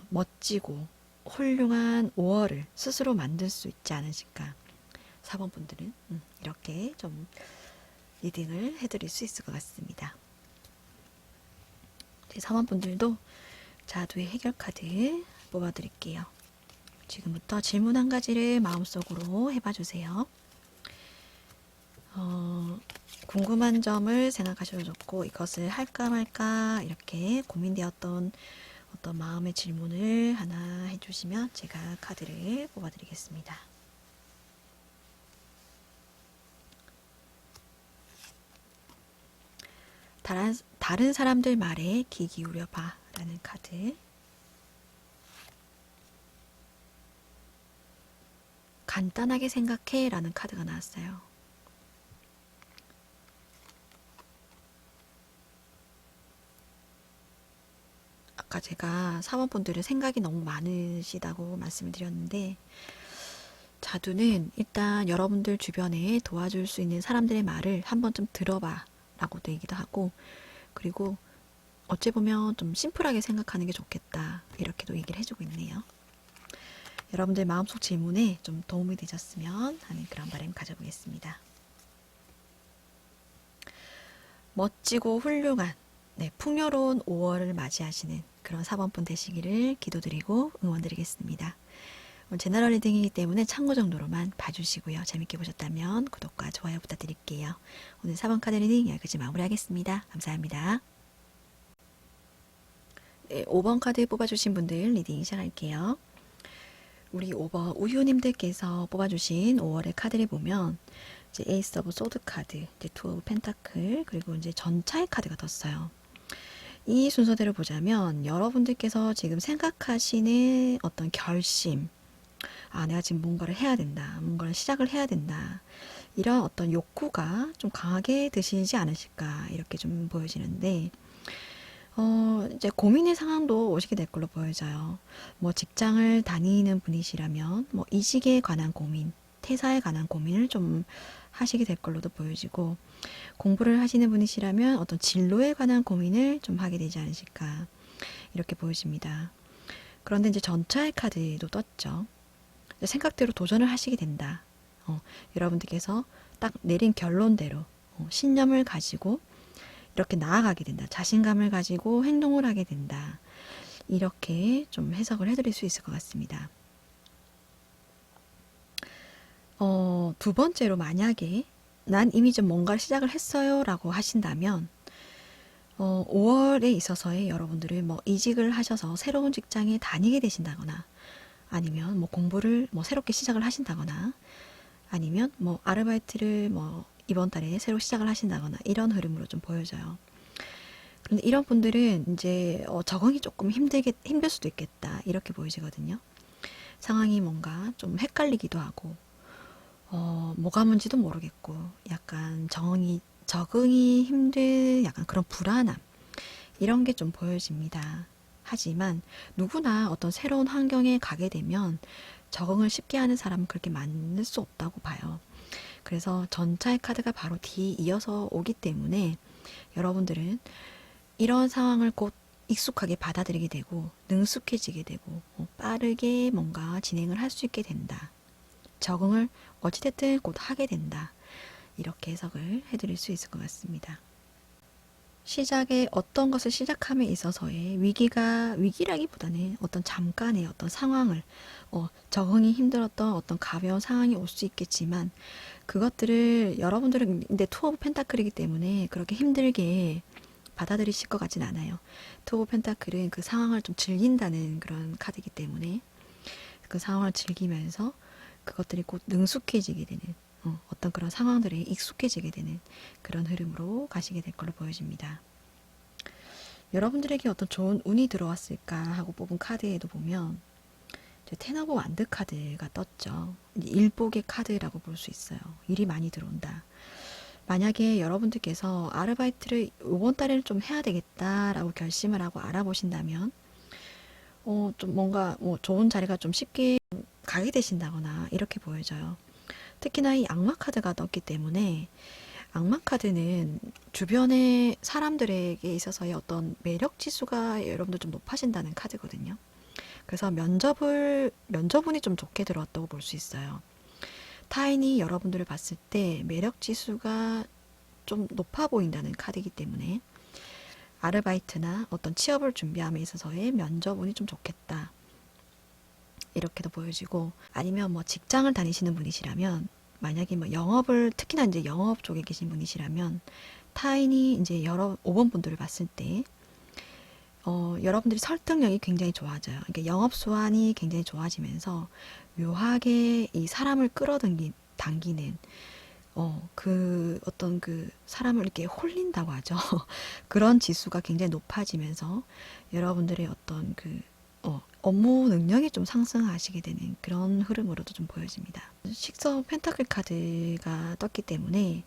멋지고 훌륭한 5월을 스스로 만들 수 있지 않으실까. 4번분들은 이렇게 좀 리딩을 해드릴 수 있을 것 같습니다. 4번분들도 자두의 해결 카드 뽑아드릴게요. 지금부터 질문 한 가지를 마음속으로 해봐주세요. 궁금한 점을 생각하셔도 좋고 이것을 할까 말까 이렇게 고민되었던 어떤 마음의 질문을 하나 해주시면 제가 카드를 뽑아드리겠습니다. 다른 사람들 말에 귀 기울여 봐 라는 카드. 간단하게 생각해 라는 카드가 나왔어요. 아까 제가 사원분들은 생각이 너무 많으시다고 말씀을 드렸는데, 자두는 일단 여러분들 주변에 도와줄 수 있는 사람들의 말을 한번 좀 들어봐 라고도 얘기도 하고, 그리고 어찌 보면 좀 심플하게 생각하는 게 좋겠다 이렇게도 얘기를 해주고 있네요. 여러분들 마음속 질문에 좀 도움이 되셨으면 하는 그런 바람 가져보겠습니다. 멋지고 훌륭한, 네, 풍요로운 5월을 맞이하시는 그런 사번분 되시기를 기도드리고 응원드리겠습니다. 오늘 제너럴 리딩이기 때문에 참고 정도로만 봐주시고요. 재밌게 보셨다면 구독과 좋아요 부탁드릴게요. 오늘 4번 카드 리딩 여기까지 마무리하겠습니다. 감사합니다. 네, 5번 카드 뽑아주신 분들 리딩 시작할게요. 우리 5번 우유님들께서 뽑아주신 5월의 카드를 보면 이제 에이스 오브 소드 카드, 이제 투 오브 펜타클, 그리고 이제 전차의 카드가 떴어요. 이 순서대로 보자면 여러분들께서 지금 생각하시는 어떤 결심, 아, 내가 지금 뭔가를 해야 된다, 뭔가를 시작을 해야 된다, 이런 어떤 욕구가 좀 강하게 드시지 않으실까 이렇게 좀 보여지는데, 이제 고민의 상황도 오시게 될 걸로 보여져요. 뭐 직장을 다니는 분이시라면 뭐 이직에 관한 고민, 퇴사에 관한 고민을 좀 하시게 될 걸로도 보여지고, 공부를 하시는 분이시라면 어떤 진로에 관한 고민을 좀 하게 되지 않으실까 이렇게 보여집니다. 그런데 이제 전차의 카드도 떴죠. 생각대로 도전을 하시게 된다. 여러분들께서 딱 내린 결론대로 신념을 가지고 이렇게 나아가게 된다. 자신감을 가지고 행동을 하게 된다. 이렇게 좀 해석을 해드릴 수 있을 것 같습니다. 두 번째로 만약에 난 이미 좀 뭔가를 시작을 했어요 라고 하신다면 5월에 있어서의 여러분들은 뭐 이직을 하셔서 새로운 직장에 다니게 되신다거나, 아니면 뭐 공부를 뭐 새롭게 시작을 하신다거나, 아니면 뭐 아르바이트를 뭐 이번 달에 새로 시작을 하신다거나, 이런 흐름으로 좀 보여져요. 그런데 이런 분들은 이제 적응이 조금 힘들 수도 있겠다 이렇게 보이시거든요. 상황이 뭔가 좀 헷갈리기도 하고, 뭐가 뭔지도 모르겠고, 약간 적응이 힘든 약간 그런 불안함, 이런 게 좀 보여집니다. 하지만 누구나 어떤 새로운 환경에 가게 되면 적응을 쉽게 하는 사람은 그렇게 많을 수 없다고 봐요. 그래서 전차의 카드가 바로 뒤 이어서 오기 때문에 여러분들은 이런 상황을 곧 익숙하게 받아들이게 되고 능숙해지게 되고 빠르게 뭔가 진행을 할 수 있게 된다. 적응을 어찌됐든 곧 하게 된다. 이렇게 해석을 해드릴 수 있을 것 같습니다. 시작에 어떤 것을 시작함에 있어서의 위기라기보다는 어떤 잠깐의 어떤 상황을, 적응이 힘들었던 어떤 가벼운 상황이 올 수 있겠지만, 그것들을 여러분들은 근데 투 오브 펜타클이기 때문에 그렇게 힘들게 받아들이실 것 같진 않아요. 투 오브 펜타클은 그 상황을 좀 즐긴다는 그런 카드이기 때문에 그 상황을 즐기면서 그것들이 곧 능숙해지게 되는, 어떤 그런 상황들에 익숙해지게 되는 그런 흐름으로 가시게 될 걸로 보여집니다. 여러분들에게 어떤 좋은 운이 들어왔을까 하고 뽑은 카드에도 보면 텐 오브 완드 카드가 떴죠. 일복의 카드라고 볼 수 있어요. 일이 많이 들어온다. 만약에 여러분들께서 아르바이트를 이번 달에는 좀 해야 되겠다라고 결심을 하고 알아보신다면 좀 뭔가 뭐 좋은 자리가 좀 쉽게 가게 되신다거나 이렇게 보여져요. 특히나 이 악마 카드가 떴기 때문에, 악마 카드는 주변의 사람들에게 있어서의 어떤 매력 지수가 여러분들 좀 높아진다는 카드거든요. 그래서 면접운이 좀 좋게 들어왔다고 볼 수 있어요. 타인이 여러분들을 봤을 때 매력 지수가 좀 높아 보인다는 카드이기 때문에 아르바이트나 어떤 취업을 준비함에 있어서의 면접운이 좀 좋겠다. 이렇게도 보여지고, 아니면 뭐 직장을 다니시는 분이시라면, 만약에 뭐 특히나 이제 영업 쪽에 계신 분이시라면, 타인이 이제 5번 분들을 봤을 때, 여러분들이 설득력이 굉장히 좋아져요. 그러니까 영업 수완이 굉장히 좋아지면서, 묘하게 이 사람을 당기는, 어떤 그 사람을 이렇게 홀린다고 하죠. 그런 지수가 굉장히 높아지면서, 여러분들의 어떤 업무 능력이 좀 상승하시게 되는 그런 흐름으로도 좀 보여집니다. 식서 펜타클 카드가 떴기 때문에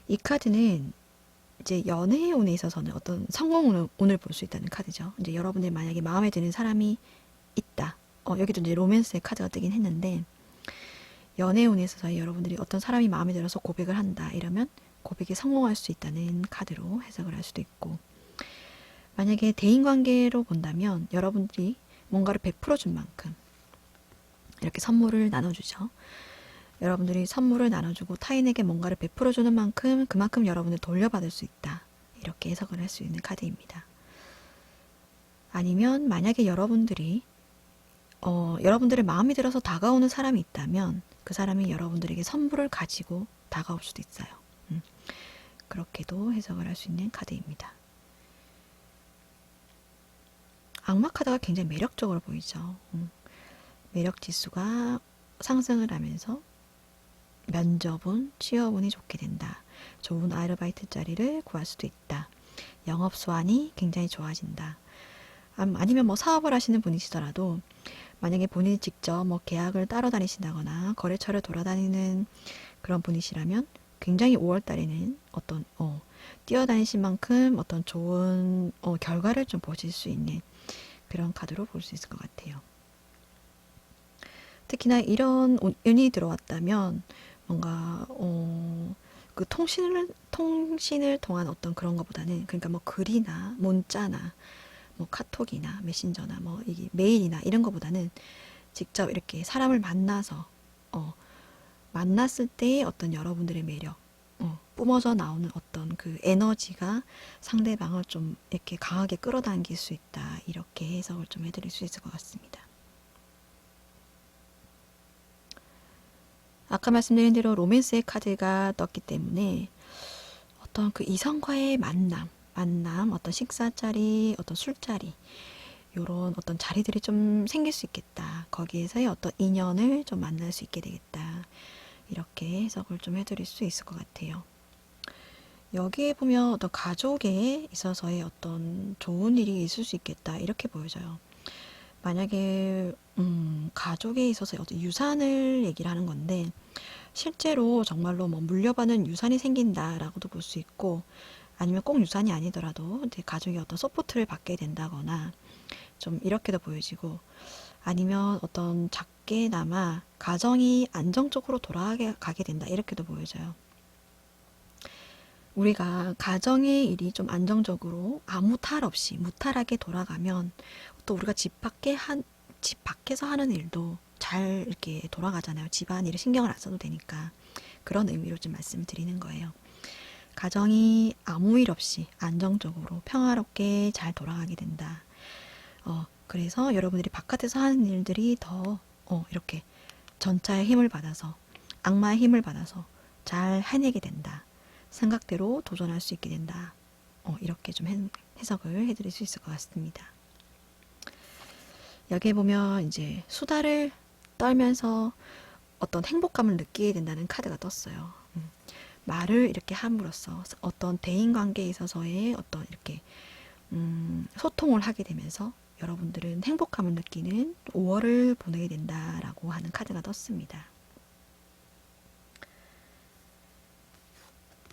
이 카드는 이제 연애의 운에 있어서는 어떤 성공운을 볼 수 있다는 카드죠. 이제 여러분들 만약에 마음에 드는 사람이 있다. 여기도 이제 로맨스의 카드가 뜨긴 했는데, 연애의 운에 있어서 여러분들이 어떤 사람이 마음에 들어서 고백을 한다. 이러면 고백에 성공할 수 있다는 카드로 해석을 할 수도 있고, 만약에 대인관계로 본다면 여러분들이 뭔가를 베풀어 준 만큼 이렇게 선물을 나눠주죠. 여러분들이 선물을 나눠주고 타인에게 뭔가를 베풀어 주는 만큼 그만큼 여러분을 돌려받을 수 있다. 이렇게 해석을 할 수 있는 카드입니다. 아니면 만약에 여러분들이 여러분들의 마음에 들어서 다가오는 사람이 있다면 그 사람이 여러분들에게 선물을 가지고 다가올 수도 있어요. 그렇게도 해석을 할 수 있는 카드입니다. 악마 카드가 굉장히 매력적으로 보이죠. 매력 지수가 상승을 하면서 면접운, 취업운이 좋게 된다. 좋은 아르바이트 자리를 구할 수도 있다. 영업 수완이 굉장히 좋아진다. 아니면 뭐 사업을 하시는 분이시더라도 만약에 본인이 직접 뭐 계약을 따러 다니신다거나 거래처를 돌아다니는 그런 분이시라면 굉장히 5월 달에는 어떤 뛰어다니신 만큼 어떤 좋은 결과를 좀 보실 수 있는 그런 카드로 볼 수 있을 것 같아요. 특히나 이런 운이 들어왔다면 뭔가 그 통신을 통한 어떤 그런 것보다는, 그러니까 뭐 글이나 문자나 뭐 카톡이나 메신저나 뭐 이게 메일이나 이런 것보다는 직접 이렇게 사람을 만나서 만났을 때의 어떤 여러분들의 매력, 뿜어져 나오는 어떤 그 에너지가 상대방을 좀 이렇게 강하게 끌어당길 수 있다. 이렇게 해석을 좀 해드릴 수 있을 것 같습니다. 아까 말씀드린 대로 로맨스의 카드가 떴기 때문에 어떤 그 이성과의 만남, 어떤 식사자리, 어떤 술자리, 요런 어떤 자리들이 좀 생길 수 있겠다. 거기에서의 어떤 인연을 좀 만날 수 있게 되겠다. 이렇게 해석을 좀 해드릴 수 있을 것 같아요. 여기에 보면 어떤 가족에 있어서의 어떤 좋은 일이 있을 수 있겠다. 이렇게 보여져요. 만약에 가족에 있어서 어떤 유산을 얘기를 하는 건데, 실제로 정말로 뭐 물려받은 유산이 생긴다라고도 볼 수 있고, 아니면 꼭 유산이 아니더라도 이제 가족이 어떤 서포트를 받게 된다거나 좀 이렇게도 보여지고, 아니면 어떤 작게나마 가정이 안정적으로 돌아가게 된다. 이렇게도 보여져요. 우리가 가정의 일이 좀 안정적으로 아무 탈 없이 무탈하게 돌아가면 또 우리가 집 밖에서 하는 일도 잘 이렇게 돌아가잖아요. 집안일에 신경을 안 써도 되니까. 그런 의미로 좀 말씀을 드리는 거예요. 가정이 아무 일 없이 안정적으로 평화롭게 잘 돌아가게 된다. 그래서 여러분들이 바깥에서 하는 일들이 더 이렇게 전차의 힘을 받아서, 악마의 힘을 받아서 잘 해내게 된다. 생각대로 도전할 수 있게 된다. 이렇게 좀 해석을 해드릴 수 있을 것 같습니다. 여기에 보면 이제 수다를 떨면서 어떤 행복감을 느끼게 된다는 카드가 떴어요. 말을 이렇게 함으로써 어떤 대인관계에 있어서의 어떤 이렇게 소통을 하게 되면서 여러분들은 행복감을 느끼는 5월을 보내게 된다라고 하는 카드가 떴습니다.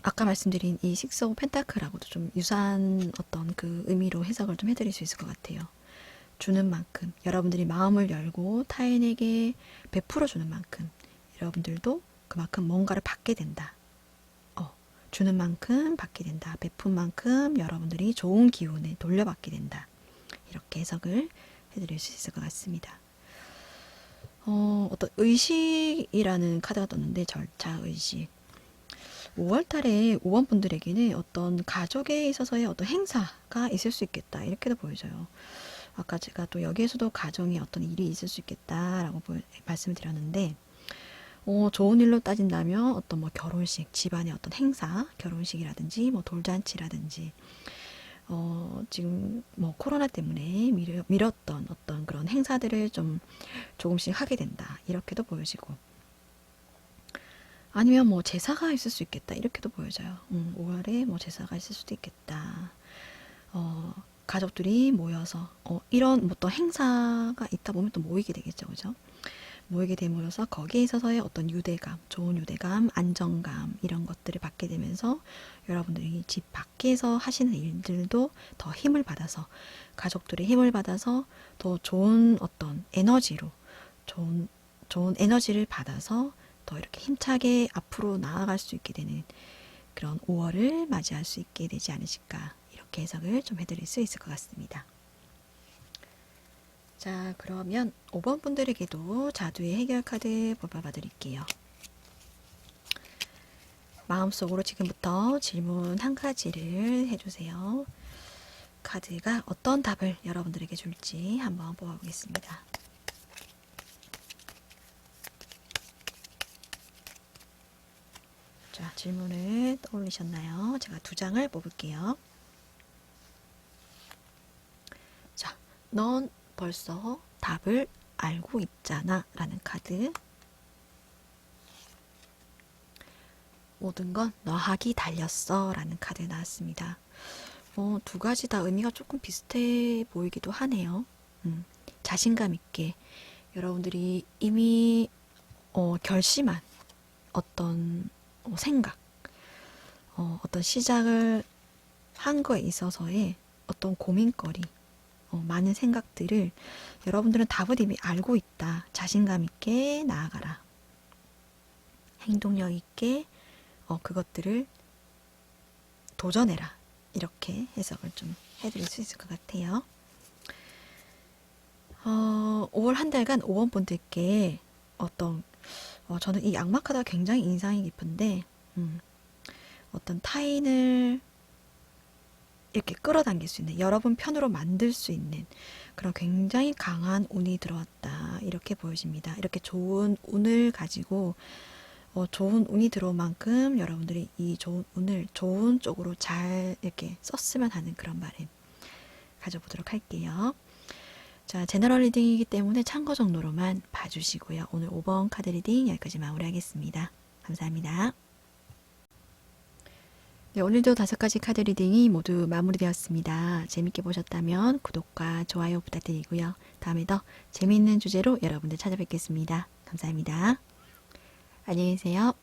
아까 말씀드린 이 식스 오브 펜타클하고도 좀 유사한 어떤 그 의미로 해석을 좀 해드릴 수 있을 것 같아요. 주는 만큼, 여러분들이 마음을 열고 타인에게 베풀어 주는 만큼 여러분들도 그만큼 뭔가를 받게 된다. 주는 만큼 받게 된다. 베푼 만큼 여러분들이 좋은 기운을 돌려받게 된다. 이렇게 해석을 해드릴 수 있을 것 같습니다. 어떤 의식이라는 카드가 떴는데, 절차의식. 5월 달에 5번 분들에게는 어떤 가족에 있어서의 어떤 행사가 있을 수 있겠다. 이렇게도 보여져요. 아까 제가 또 여기에서도 가정에 어떤 일이 있을 수 있겠다라고 말씀을 드렸는데, 좋은 일로 따진다면 어떤 뭐 결혼식, 집안의 어떤 행사, 결혼식이라든지 뭐 돌잔치라든지, 지금 뭐 코로나 때문에 미뤘던 어떤 그런 행사들을 좀 조금씩 하게 된다. 이렇게도 보여지고, 아니면 뭐 제사가 있을 수 있겠다. 이렇게도 보여져요. 5월에 뭐 제사가 있을 수도 있겠다. 가족들이 모여서 이런 어떤 행사가 있다 보면 또 모이게 되겠죠, 그죠? 모이게 됨으로써 거기에 있어서의 어떤 유대감, 좋은 유대감, 안정감 이런 것들을 받게 되면서 여러분들이 집 밖에서 하시는 일들도 더 힘을 받아서 가족들의 힘을 받아서 더 좋은 어떤 에너지로 좋은 에너지를 받아서 더 이렇게 힘차게 앞으로 나아갈 수 있게 되는 그런 5월을 맞이할 수 있게 되지 않으실까 이렇게 해석을 좀 해드릴 수 있을 것 같습니다. 자, 그러면 5번 분들에게도 자두의 해결 카드 뽑아봐 드릴게요. 마음속으로 지금부터 질문 한 가지를 해주세요. 카드가 어떤 답을 여러분들에게 줄지 한번 뽑아보겠습니다. 자, 질문을 떠올리셨나요? 제가 2장을 뽑을게요. 자, 넌 벌써 답을 알고 있잖아 라는 카드. 모든 건 너하기 달렸어 라는 카드 나왔습니다. 2가지 다 의미가 조금 비슷해 보이기도 하네요. 자신감 있게 여러분들이 이미 결심한 어떤 생각, 어떤 시작을 한 거에 있어서의 어떤 고민거리, 많은 생각들을 여러분들은 답을 이미 알고 있다. 자신감 있게 나아가라. 행동력 있게 그것들을 도전해라. 이렇게 해석을 좀 해드릴 수 있을 것 같아요. 5월 한 달간 5원 분들께 저는 이 악마 카드가 굉장히 인상이 깊은데 어떤 타인을 이렇게 끌어당길 수 있는, 여러분 편으로 만들 수 있는 그런 굉장히 강한 운이 들어왔다 이렇게 보여집니다. 이렇게 좋은 운을 가지고 좋은 운이 들어온 만큼 여러분들이 이 좋은 운을 좋은 쪽으로 잘 이렇게 썼으면 하는 그런 바람 가져보도록 할게요. 자, 제너럴 리딩이기 때문에 참고 정도로만 봐주시고요. 오늘 5번 카드 리딩 여기까지 마무리하겠습니다. 감사합니다. 네, 오늘도 5가지 카드 리딩이 모두 마무리되었습니다. 재밌게 보셨다면 구독과 좋아요 부탁드리고요. 다음에 더 재미있는 주제로 여러분들 찾아뵙겠습니다. 감사합니다. 안녕히 계세요.